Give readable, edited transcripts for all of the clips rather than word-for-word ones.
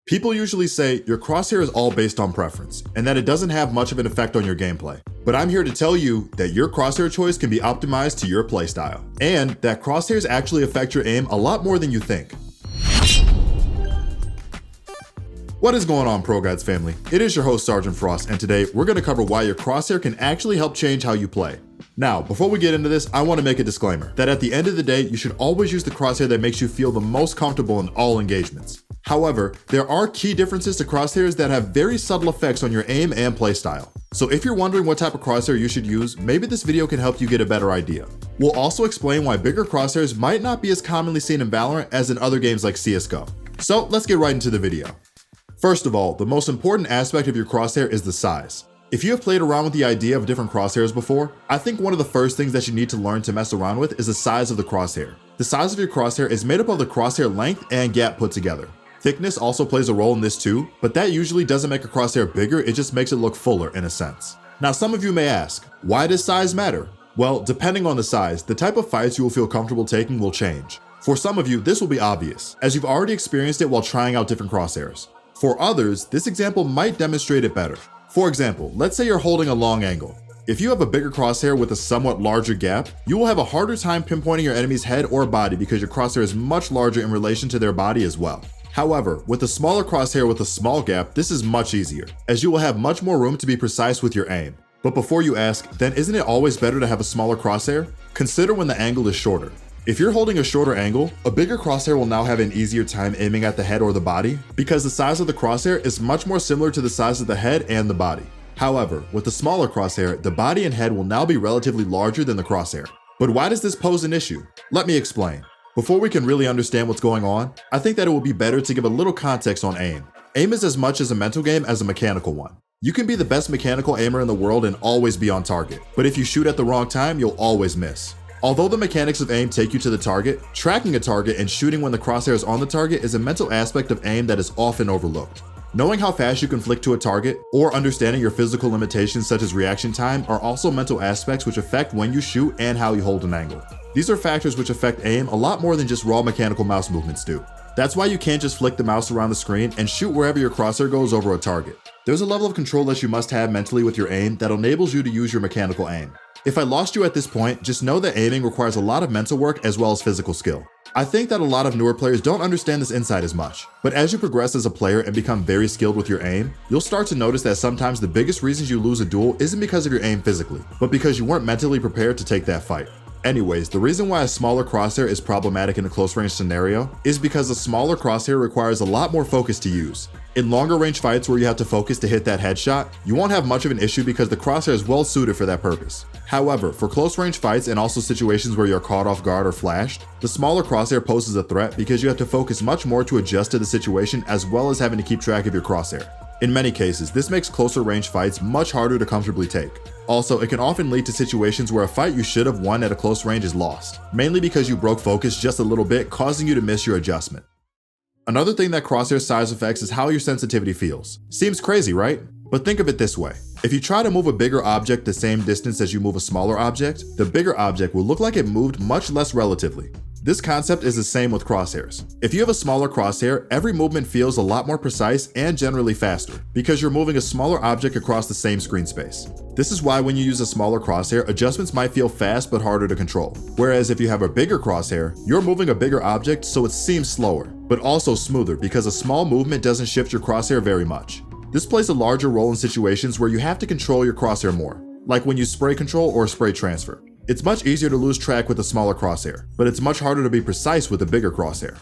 People usually say your crosshair is all based on preference, and that it doesn't have much of an effect on your gameplay. But I'm here to tell you that your crosshair choice can be optimized to your playstyle, and that crosshairs actually affect your aim a lot more than you think. What is going on, ProGuides family? It is your host, Sergeant Frost, and today we're going to cover why your crosshair can actually help change how you play. Now, before we get into this, I want to make a disclaimer that at the end of the day, you should always use the crosshair that makes you feel the most comfortable in all engagements. However, there are key differences to crosshairs that have very subtle effects on your aim and playstyle. So if you're wondering what type of crosshair you should use, maybe this video can help you get a better idea. We'll also explain why bigger crosshairs might not be as commonly seen in Valorant as in other games like CSGO. So let's get right into the video. First of all, the most important aspect of your crosshair is the size. If you have played around with the idea of different crosshairs before, I think one of the first things that you need to learn to mess around with is the size of the crosshair. The size of your crosshair is made up of the crosshair length and gap put together. Thickness also plays a role in this too, but that usually doesn't make a crosshair bigger, it just makes it look fuller in a sense. Now some of you may ask, why does size matter? Well, depending on the size, the type of fights you will feel comfortable taking will change. For some of you, this will be obvious, as you've already experienced it while trying out different crosshairs. For others, this example might demonstrate it better. For example, let's say you're holding a long angle. If you have a bigger crosshair with a somewhat larger gap, you will have a harder time pinpointing your enemy's head or body because your crosshair is much larger in relation to their body as well. However, with a smaller crosshair with a small gap, this is much easier, as you will have much more room to be precise with your aim. But before you ask, then isn't it always better to have a smaller crosshair? Consider when the angle is shorter. If you're holding a shorter angle, a bigger crosshair will now have an easier time aiming at the head or the body because the size of the crosshair is much more similar to the size of the head and the body. However, with the smaller crosshair, the body and head will now be relatively larger than the crosshair. But why does this pose an issue? Let me explain. Before we can really understand what's going on, I think that it will be better to give a little context on aim. Aim is as much as a mental game as a mechanical one. You can be the best mechanical aimer in the world and always be on target, but if you shoot at the wrong time, you'll always miss. Although the mechanics of aim take you to the target, tracking a target and shooting when the crosshair is on the target is a mental aspect of aim that is often overlooked. Knowing how fast you can flick to a target, or understanding your physical limitations such as reaction time are also mental aspects which affect when you shoot and how you hold an angle. These are factors which affect aim a lot more than just raw mechanical mouse movements do. That's why you can't just flick the mouse around the screen and shoot wherever your crosshair goes over a target. There's a level of control that you must have mentally with your aim that enables you to use your mechanical aim. If I lost you at this point, just know that aiming requires a lot of mental work as well as physical skill. I think that a lot of newer players don't understand this insight as much, but as you progress as a player and become very skilled with your aim, you'll start to notice that sometimes the biggest reasons you lose a duel isn't because of your aim physically, but because you weren't mentally prepared to take that fight. Anyways, the reason why a smaller crosshair is problematic in a close range scenario is because a smaller crosshair requires a lot more focus to use. In longer range fights where you have to focus to hit that headshot, you won't have much of an issue because the crosshair is well suited for that purpose. However, for close range fights and also situations where you're caught off guard or flashed, the smaller crosshair poses a threat because you have to focus much more to adjust to the situation as well as having to keep track of your crosshair. In many cases, this makes closer range fights much harder to comfortably take. Also, it can often lead to situations where a fight you should have won at a close range is lost, mainly because you broke focus just a little bit, causing you to miss your adjustment. Another thing that crosshair size affects is how your sensitivity feels. Seems crazy, right? But think of it this way. If you try to move a bigger object the same distance as you move a smaller object, the bigger object will look like it moved much less relatively. This concept is the same with crosshairs. If you have a smaller crosshair, every movement feels a lot more precise and generally faster because you're moving a smaller object across the same screen space. This is why when you use a smaller crosshair, adjustments might feel fast but harder to control. Whereas if you have a bigger crosshair, you're moving a bigger object so it seems slower, but also smoother because a small movement doesn't shift your crosshair very much. This plays a larger role in situations where you have to control your crosshair more, like when you spray control or spray transfer. It's much easier to lose track with a smaller crosshair, but it's much harder to be precise with a bigger crosshair.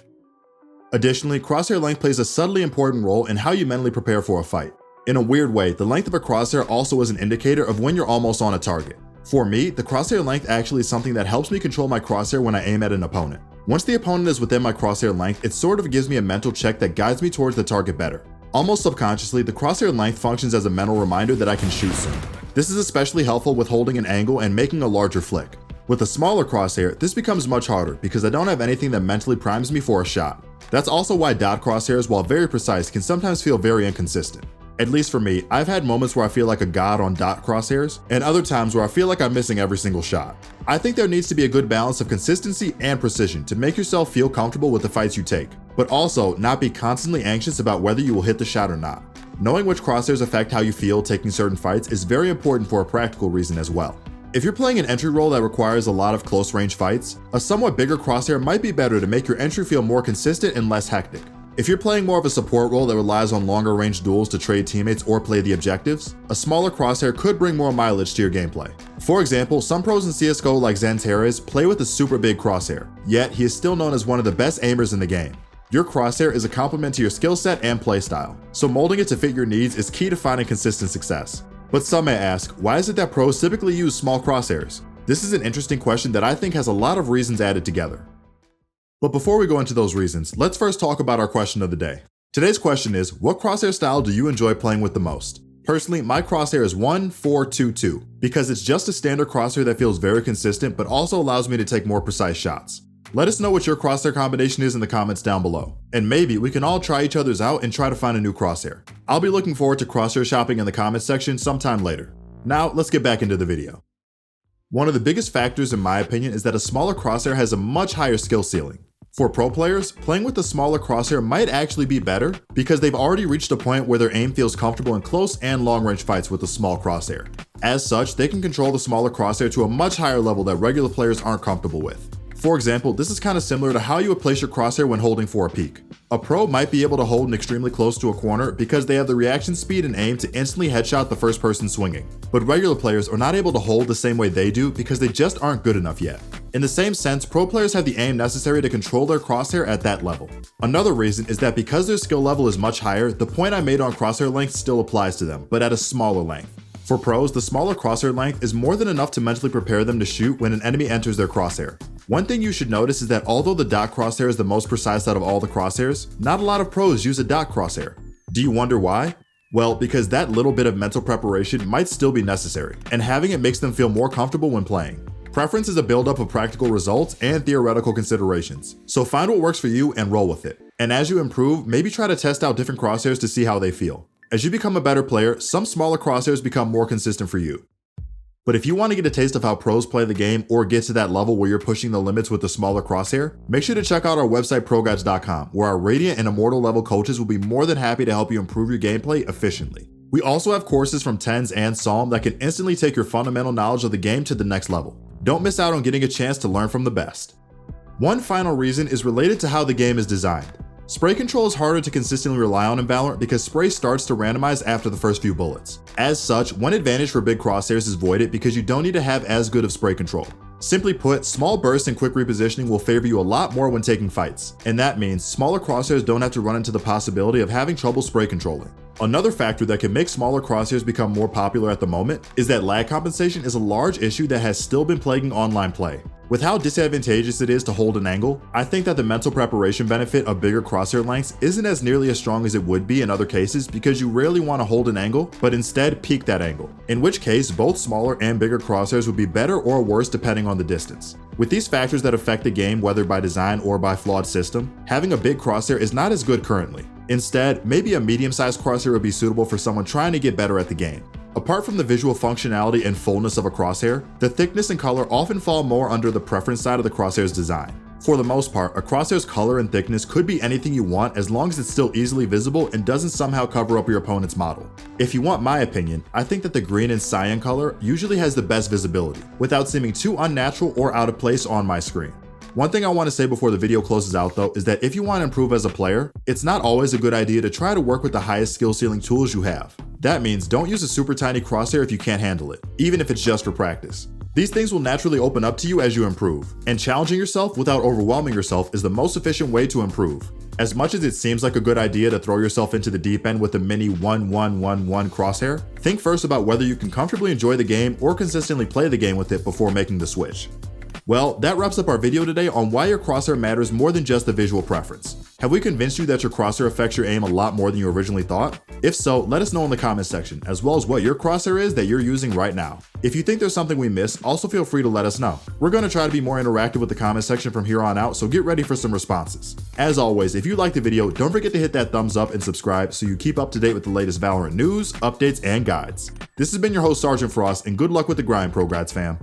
Additionally, crosshair length plays a subtly important role in how you mentally prepare for a fight. In a weird way, the length of a crosshair also is an indicator of when you're almost on a target. For me, the crosshair length actually is something that helps me control my crosshair when I aim at an opponent. Once the opponent is within my crosshair length, it sort of gives me a mental check that guides me towards the target better. Almost subconsciously, the crosshair length functions as a mental reminder that I can shoot soon. This is especially helpful with holding an angle and making a larger flick. With a smaller crosshair, this becomes much harder because I don't have anything that mentally primes me for a shot. That's also why dot crosshairs, while very precise, can sometimes feel very inconsistent. At least for me, I've had moments where I feel like a god on dot crosshairs, and other times where I feel like I'm missing every single shot. I think there needs to be a good balance of consistency and precision to make yourself feel comfortable with the fights you take, but also not be constantly anxious about whether you will hit the shot or not. Knowing which crosshairs affect how you feel taking certain fights is very important for a practical reason as well. If you're playing an entry role that requires a lot of close range fights, a somewhat bigger crosshair might be better to make your entry feel more consistent and less hectic. If you're playing more of a support role that relies on longer range duels to trade teammates or play the objectives, a smaller crosshair could bring more mileage to your gameplay. For example, some pros in CSGO like Xantares play with a super big crosshair, yet he is still known as one of the best aimers in the game. Your crosshair is a complement to your skill set and playstyle, so molding it to fit your needs is key to finding consistent success. But some may ask, why is it that pros typically use small crosshairs? This is an interesting question that I think has a lot of reasons added together. But before we go into those reasons, let's first talk about our question of the day. Today's question is, what crosshair style do you enjoy playing with the most? Personally, my crosshair is 1-4-2-2 because it's just a standard crosshair that feels very consistent but also allows me to take more precise shots. Let us know what your crosshair combination is in the comments down below, and maybe we can all try each other's out and try to find a new crosshair. I'll be looking forward to crosshair shopping in the comments section sometime later. Now, let's get back into the video. One of the biggest factors in my opinion is that a smaller crosshair has a much higher skill ceiling. For pro players, playing with a smaller crosshair might actually be better because they've already reached a point where their aim feels comfortable in close and long range fights with a small crosshair. As such, they can control the smaller crosshair to a much higher level that regular players aren't comfortable with. For example, this is kind of similar to how you would place your crosshair when holding for a peek. A pro might be able to hold extremely close to a corner because they have the reaction speed and aim to instantly headshot the first person swinging, but regular players are not able to hold the same way they do because they just aren't good enough yet. In the same sense, pro players have the aim necessary to control their crosshair at that level. Another reason is that because their skill level is much higher, the point I made on crosshair length still applies to them, but at a smaller length. For pros, the smaller crosshair length is more than enough to mentally prepare them to shoot when an enemy enters their crosshair. One thing you should notice is that although the dot crosshair is the most precise out of all the crosshairs, not a lot of pros use a dot crosshair. Do you wonder why? Well, because that little bit of mental preparation might still be necessary, and having it makes them feel more comfortable when playing. Preference is a buildup of practical results and theoretical considerations, so find what works for you and roll with it. And as you improve, maybe try to test out different crosshairs to see how they feel. As you become a better player, some smaller crosshairs become more consistent for you. But if you want to get a taste of how pros play the game or get to that level where you're pushing the limits with the smaller crosshair, make sure to check out our website ProGuides.com, where our Radiant and Immortal level coaches will be more than happy to help you improve your gameplay efficiently. We also have courses from TENS and Psalm that can instantly take your fundamental knowledge of the game to the next level. Don't miss out on getting a chance to learn from the best. One final reason is related to how the game is designed. Spray control is harder to consistently rely on in Valorant because spray starts to randomize after the first few bullets. As such, one advantage for big crosshairs is voided because you don't need to have as good of spray control. Simply put, small bursts and quick repositioning will favor you a lot more when taking fights, and that means smaller crosshairs don't have to run into the possibility of having trouble spray controlling. Another factor that can make smaller crosshairs become more popular at the moment is that lag compensation is a large issue that has still been plaguing online play. With how disadvantageous it is to hold an angle, I think that the mental preparation benefit of bigger crosshair lengths isn't as nearly as strong as it would be in other cases because you rarely want to hold an angle, but instead peak that angle, in which case both smaller and bigger crosshairs would be better or worse depending on the distance. With these factors that affect the game whether by design or by flawed system, having a big crosshair is not as good currently. Instead, maybe a medium-sized crosshair would be suitable for someone trying to get better at the game. Apart from the visual functionality and fullness of a crosshair, the thickness and color often fall more under the preference side of the crosshair's design. For the most part, a crosshair's color and thickness could be anything you want as long as it's still easily visible and doesn't somehow cover up your opponent's model. If you want my opinion, I think that the green and cyan color usually has the best visibility, without seeming too unnatural or out of place on my screen. One thing I want to say before the video closes out though is that if you want to improve as a player, it's not always a good idea to try to work with the highest skill ceiling tools you have. That means don't use a super tiny crosshair if you can't handle it, even if it's just for practice. These things will naturally open up to you as you improve, and challenging yourself without overwhelming yourself is the most efficient way to improve. As much as it seems like a good idea to throw yourself into the deep end with a mini 1-1-1-1 crosshair, think first about whether you can comfortably enjoy the game or consistently play the game with it before making the switch. Well, that wraps up our video today on why your crosshair matters more than just the visual preference. Have we convinced you that your crosshair affects your aim a lot more than you originally thought? If so, let us know in the comment section, as well as what your crosshair is that you're using right now. If you think there's something we missed, also feel free to let us know. We're going to try to be more interactive with the comment section from here on out, so get ready for some responses. As always, if you liked the video, don't forget to hit that thumbs up and subscribe so you keep up to date with the latest Valorant news, updates, and guides. This has been your host, Sergeant Frost, and good luck with the grind, ProGuides fam.